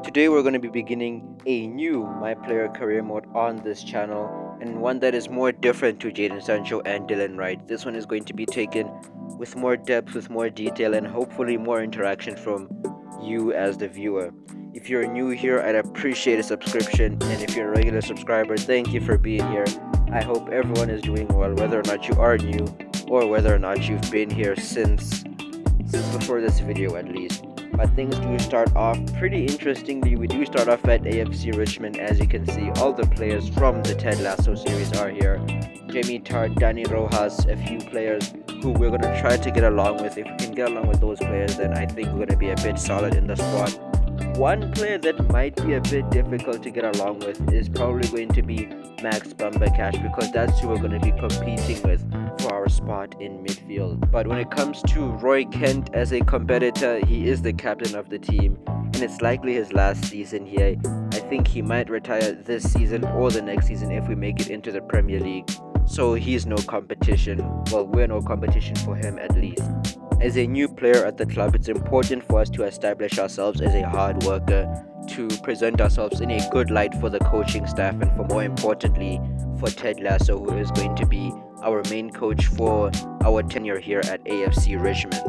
Today we're going to be beginning a new My Player Career mode on this channel, and one that is more different to Jadon Sancho and Dylan Wright. This one is going to be taken with more depth, with more detail, and hopefully more interaction from you as the viewer. If you're new here, I'd appreciate a subscription, and if you're a regular subscriber, thank you for being here. I hope everyone is doing well, whether or not you are new or whether or not you've been here since before this video at least. But things do start off pretty interestingly. We do start off at AFC Richmond. As you can see, all the players from the Ted Lasso series are here. Jamie Tart, Dani Rojas, a few players who we're going to try to get along with. If we can get along with those players, then I think we're going to be a bit solid in the squad. One player that might be a bit difficult to get along with is probably going to be Max Bumbacash, because that's who we're going to be competing with for our spot in midfield. But when it comes to Roy Kent as a competitor, he is the captain of the team, and it's likely his last season here. I think he might retire this season or the next season if we make it into the Premier League. So he's no competition. Well, we're no competition for him at least. As a new player at the club, it's important for us to establish ourselves as a hard worker, to present ourselves in a good light for the coaching staff, and for more importantly for Ted Lasso, who is going to be our main coach for our tenure here at AFC Richmond.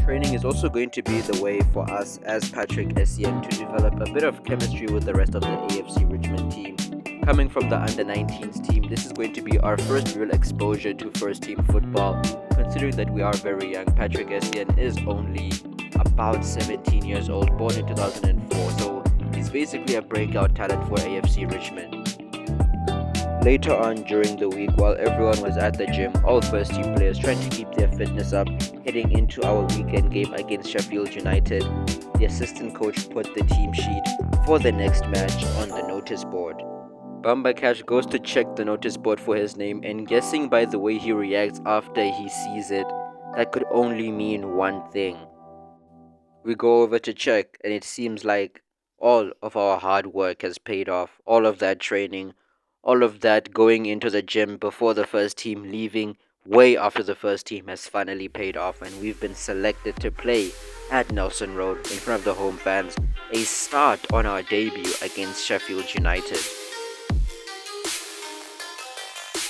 Training is also going to be the way for us as Patrick Essien to develop a bit of chemistry with the rest of the AFC Richmond team. Coming from the under-19s team, this is going to be our first real exposure to first-team football. Considering that we are very young, Patrick Essien is only about 17 years old, born in 2004, so he's basically a breakout talent for AFC Richmond. Later on during the week, while everyone was at the gym, all first-team players trying to keep their fitness up, heading into our weekend game against Sheffield United, the assistant coach put the team sheet for the next match on the notice board. Bumbacash goes to check the notice board for his name, and guessing by the way he reacts after he sees it, that could only mean one thing. We go over to check, and it seems like all of our hard work has paid off. All of that training, all of that going into the gym before the first team, leaving way after the first team, has finally paid off, and we've been selected to play at Nelson Road in front of the home fans, a start on our debut against Sheffield United.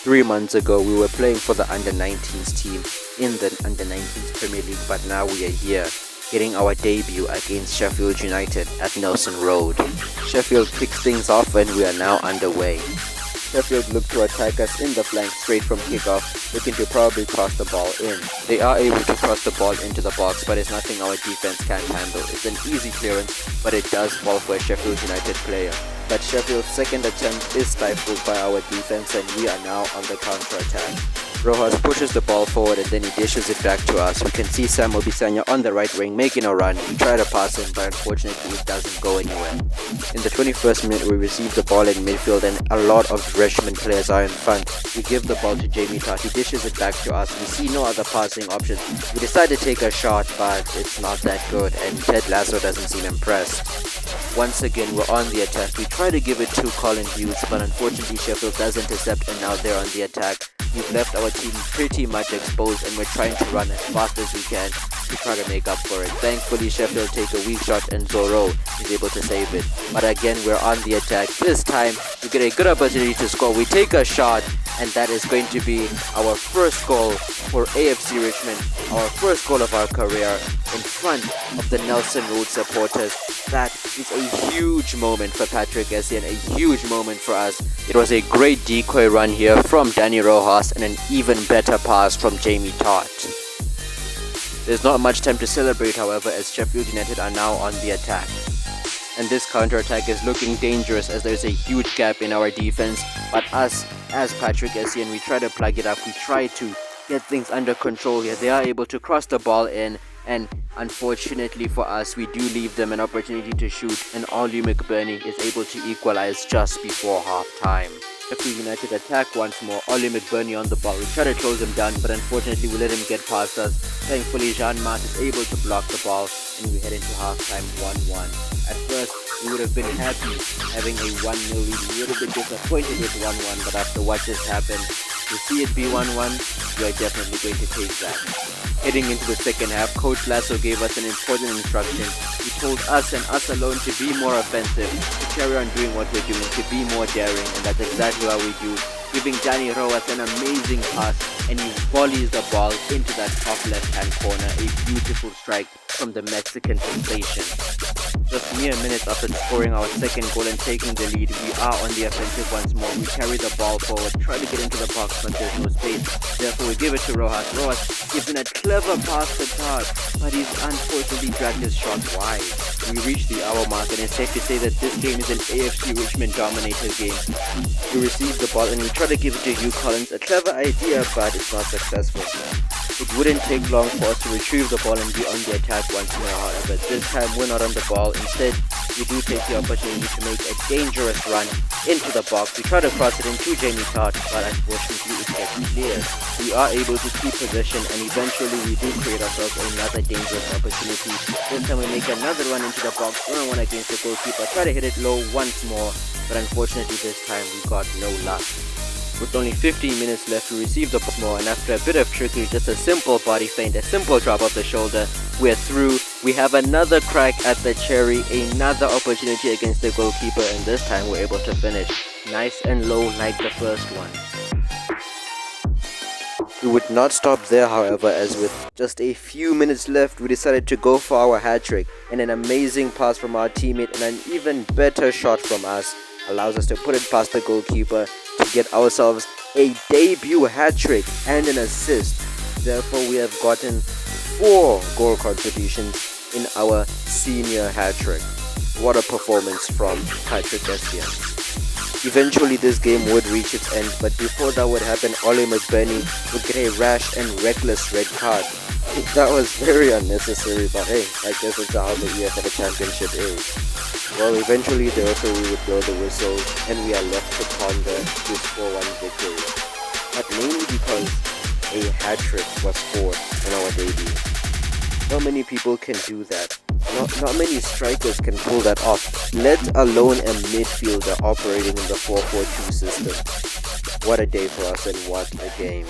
3 months ago, we were playing for the under-19s team in the under-19s Premier League, but now we are here, getting our debut against Sheffield United at Nelson Road. Sheffield kicks things off and we are now underway. Sheffield look to attack us in the flank straight from kickoff, looking to probably cross the ball in. They are able to cross the ball into the box, but it's nothing our defense can't handle. It's an easy clearance, but it does fall for a Sheffield United player. But Sheffield's second attempt is stifled by our defense, and we are now on the counter-attack. Rojas pushes the ball forward and then he dishes it back to us. We can see Sam Obisanya on the right wing making a run. We try to pass him, but unfortunately it doesn't go anywhere. In the 21st minute, we receive the ball in midfield and a lot of Richmond players are in front. We give the ball to Jamie Tart. He dishes it back to us. We see no other passing options. We decide to take a shot, but it's not that good, and Ted Lasso doesn't seem impressed. Once again, we're on the attack. We try to give it to Colin Hughes, but unfortunately Sheffield does intercept, and now they're on the attack. We've left our team pretty much exposed, and we're trying to run as fast as we can to try to make up for it. Thankfully, Sheffield take a weak shot and Zoro is able to save it. But again, we're on the attack. This time, we get a good opportunity to score. We take a shot, and that is going to be our first goal for AFC Richmond, our first goal of our career in front of the Nelson Road supporters. That is a huge moment for Patrick Essien, a huge moment for us. It was a great decoy run here from Dani Rojas and an even better pass from Jamie Tart. There's not much time to celebrate, however, as Sheffield United are now on the attack. And this counter-attack is looking dangerous as there's a huge gap in our defense. But us, as Patrick Essien, we try to plug it up. We try to get things under control here. They are able to cross the ball in, and unfortunately for us, we do leave them an opportunity to shoot, and Ollie McBurney is able to equalize just before half-time. Sheffield United attack once more. Ollie McBurney on the ball. We try to close him down, but unfortunately we let him get past us. Thankfully, Jean-Marc is able to block the ball, and we head into half-time 1-1. At first, we would have been happy having a 1-0 lead. We would have been disappointed with 1-1, but after what just happened, to see it be 1-1, we are definitely going to take that. Heading into the second half, Coach Lasso gave us an important instruction. He told us and us alone to be more offensive, to carry on doing what we're doing, to be more daring, and that's exactly what we do. Giving Danny Rojas an amazing pass, and he volleys the ball into that top left-hand corner. A beautiful strike from the Mexican sensation. Just mere minutes after scoring our second goal and taking the lead, we are on the offensive once more. We carry the ball forward, try to get into the box, but there's no space. Therefore, we give it to Rojas. Rojas gives in a clever pass to Todd, but he's unfortunately dragged his shot wide. We reach the hour mark, and it's safe to say that this game is an AFC Richmond dominated game. We receive the ball and we try to give it to Hugh Collins. A clever idea, but it's not successful. It wouldn't take long for us to retrieve the ball and be on the attack once more. However, this time we're not on the ball. Instead, we do take the opportunity to make a dangerous run into the box. We try to cross it into Jamie Todd, but unfortunately it gets cleared. We are able to keep possession, and eventually we do create ourselves another dangerous opportunity. This time we make another run into the box, 1-on-1 against the goalkeeper. Try to hit it low once more, but unfortunately this time we got no luck. With only 15 minutes left, we receive the ball, and after a bit of trickery, just a simple body feint, a simple drop of the shoulder, we're through. We have another crack at the cherry, another opportunity against the goalkeeper, and this time we're able to finish nice and low like the first one. We would not stop there, however, as with just a few minutes left, we decided to go for our hat-trick, and an amazing pass from our teammate and an even better shot from us allows us to put it past the goalkeeper to get ourselves a debut hat-trick and an assist. Therefore, we have gotten 4 goal contributions in our senior hat-trick. What a performance from Patrick Essien. Eventually this game would reach its end, but before that would happen, Ole McBurney would get a rash and reckless red card. That was very unnecessary, but hey, I guess it's how the EFL Championship is. Well, eventually the referee would blow the whistle and we are left to ponder this 4-1 victory. But mainly because a hat-trick was scored in our debut. Not many people can do that. Not many strikers can pull that off, let alone a midfielder operating in the 4-4-2 system. What a day for us and what a game.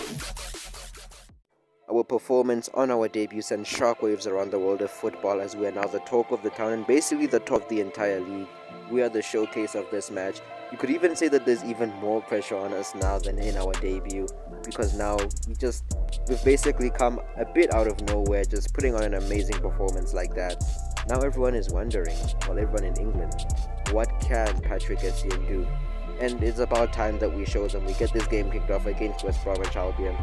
Our performance on our debut sent shockwaves around the world of football, as we are now the talk of the town and basically the talk of the entire league. We are the showcase of this match. You could even say that there's even more pressure on us now than in our debut, because now we've basically come a bit out of nowhere, just putting on an amazing performance like that. Now everyone is wondering, well, everyone in England, what can Patrick Essien do? And it's about time that we show them. We get this game kicked off against West Bromwich Albion.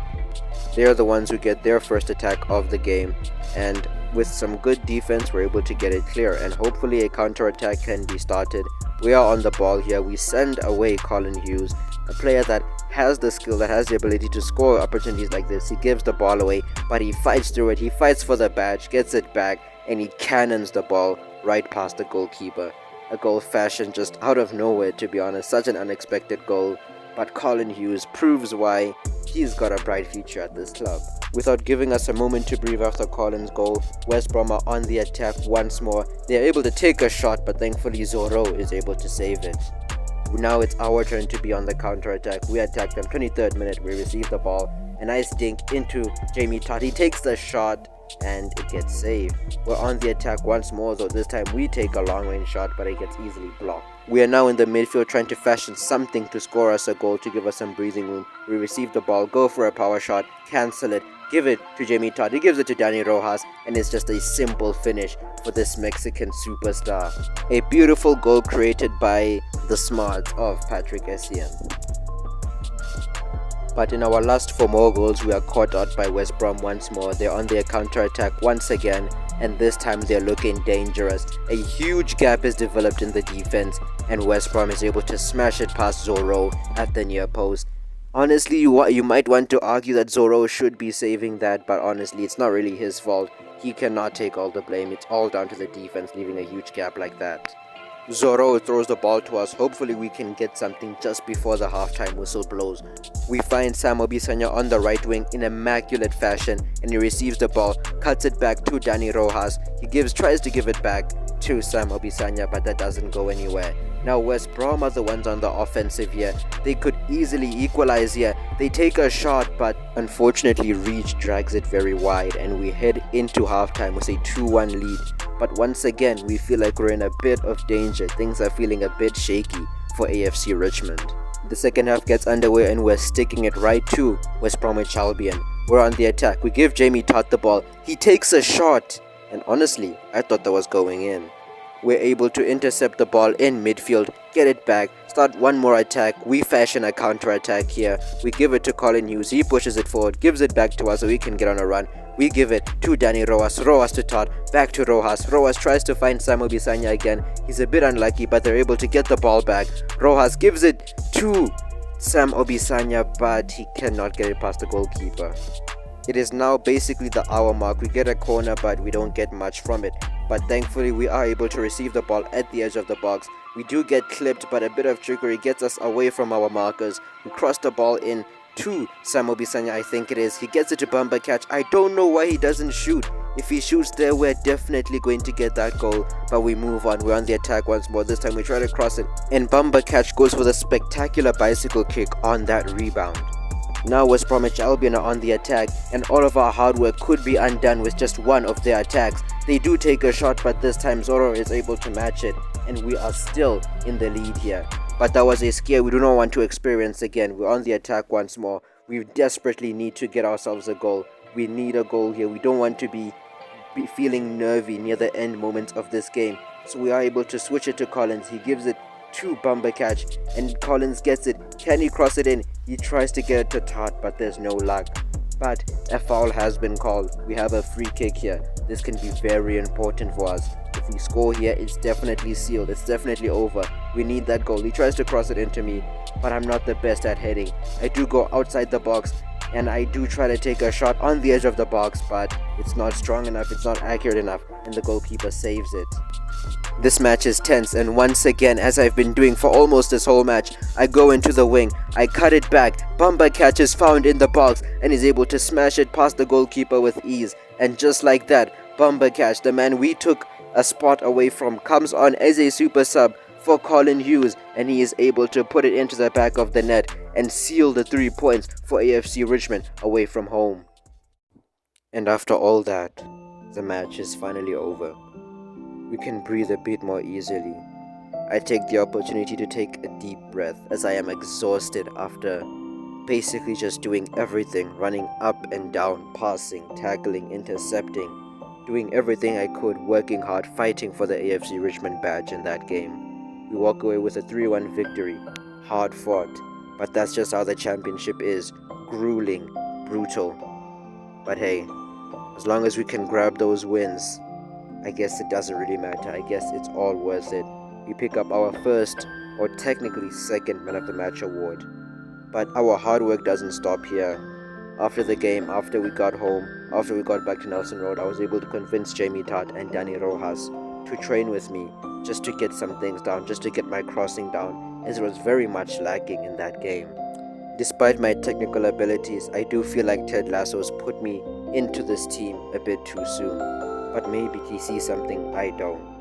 They are the ones who get their first attack of the game, and with some good defense we're able to get it clear, and hopefully a counter-attack can be started. We are on the ball here. We send away Colin Hughes, a player that has the skill, that has the ability to score opportunities like this. He gives the ball away, but he fights through it. He fights for the badge, gets it back, and he cannons the ball right past the goalkeeper. A goal fashioned just out of nowhere, to be honest. Such an unexpected goal, but Colin Hughes proves why he's got a bright future at this club. Without giving us a moment to breathe after Colin's goal, West Brom are on the attack once more. They are able to take a shot, but thankfully Zorro is able to save it. Now it's our turn to be on the counter-attack. We attack them. 23rd minute, we receive the ball. A nice dink into Jamie Todd. He takes the shot and it gets saved. We're on the attack once more, though this time we take a long-range shot, but it gets easily blocked. We are now in the midfield trying to fashion something to score us a goal, to give us some breathing room. We receive the ball, go for a power shot, cancel it, give it to Jamie Todd. He gives it to Danny Rojas, and it's just a simple finish for this Mexican superstar. A beautiful goal created by the smarts of Patrick Essien. But in our last 4 more goals, we are caught out by West Brom once more. They're on their counter-attack once again, and this time they're looking dangerous. A huge gap is developed in the defense, and West Brom is able to smash it past Zorro at the near post. Honestly, you might want to argue that Zorro should be saving that, but honestly, it's not really his fault. He cannot take all the blame. It's all down to the defense, leaving a huge gap like that. Zorro throws the ball to us. Hopefully we can get something just before the halftime whistle blows. We find Sam Obisanya on the right wing in immaculate fashion, and he receives the ball, cuts it back to Danny Rojas. He tries to give it back, to Sam Obisanya, but that doesn't go anywhere. Now West Brom are the ones on the offensive here. They could easily equalize here. They take a shot, but unfortunately Reach drags it very wide, and we head into halftime with a 2-1 lead. But once again, we feel like we're in a bit of danger. Things are feeling a bit shaky for AFC Richmond. The second half gets underway and we're sticking it right to West Bromwich Albion. We're on the attack. We give Jamie Todd the ball. He takes a shot, and honestly, I thought that was going in. We're able to intercept the ball in midfield, get it back, start one more attack. We fashion a counter-attack here. We give it to Colin Hughes. He pushes it forward, gives it back to us so we can get on a run. We give it to Danny Rojas. Rojas to Todd, back to Rojas. Rojas tries to find Sam Obisanya again. He's a bit unlucky, but they're able to get the ball back. Rojas gives it to Sam Obisanya, but he cannot get it past the goalkeeper. It is now basically the hour mark. We get a corner, but we don't get much from it. But thankfully, we are able to receive the ball at the edge of the box. We do get clipped, but a bit of trickery gets us away from our markers. We cross the ball in to Sam Obisanya, I think it is. He gets it to Bumper Catch. I don't know why he doesn't shoot. If he shoots there, we're definitely going to get that goal. But we move on. We're on the attack once more. This time we try to cross it, and Bumper Catch goes for the spectacular bicycle kick on that rebound. Now West Bromwich Albion are on the attack, and all of our hard work could be undone with just one of their attacks. They do take a shot, but this time Zorro is able to match it, and we are still in the lead here. But that was a scare we do not want to experience again. We're on the attack once more. We desperately need to get ourselves a goal. We need a goal here. We don't want to be feeling nervy near the end moments of this game. So we are able to switch it to Collins. He gives it to Bumper Catch, and Collins gets it. Can he cross it in? He tries to get it to Todd, but there's no luck. But a foul has been called. We have a free kick here. This can be very important for us. If we score here, it's definitely sealed. It's definitely over. We need that goal. He tries to cross it into me, but I'm not the best at heading. I do go outside the box, and I do try to take a shot on the edge of the box, but it's not strong enough, it's not accurate enough, and the goalkeeper saves it. This match is tense, and once again, as I've been doing for almost this whole match, I go into the wing, I cut it back, Bumper Catch is found in the box and is able to smash it past the goalkeeper with ease. And just like that, Bumper Catch, the man we took a spot away from, comes on as a super sub for Colin Hughes, and he is able to put it into the back of the net and seal the 3 points for AFC Richmond away from home. And after all that, the match is finally over. We can breathe a bit more easily. I take the opportunity to take a deep breath as I am exhausted after basically just doing everything, running up and down, passing, tackling, intercepting, doing everything I could, working hard, fighting for the AFC Richmond badge in that game. We walk away with a 3-1 victory, hard fought, but that's just how the championship is, grueling, brutal. But hey, as long as we can grab those wins, I guess it doesn't really matter. I guess it's all worth it. We pick up our first, or technically second, Man of the Match award. But our hard work doesn't stop here. After the game, after we got home, after we got back to Nelson Road, I was able to convince Jamie Todd and Danny Rojas to train with me, just to get some things down, just to get my crossing down, as it was very much lacking in that game. Despite my technical abilities, I do feel like Ted Lasso's put me into this team a bit too soon. But maybe he sees something I don't.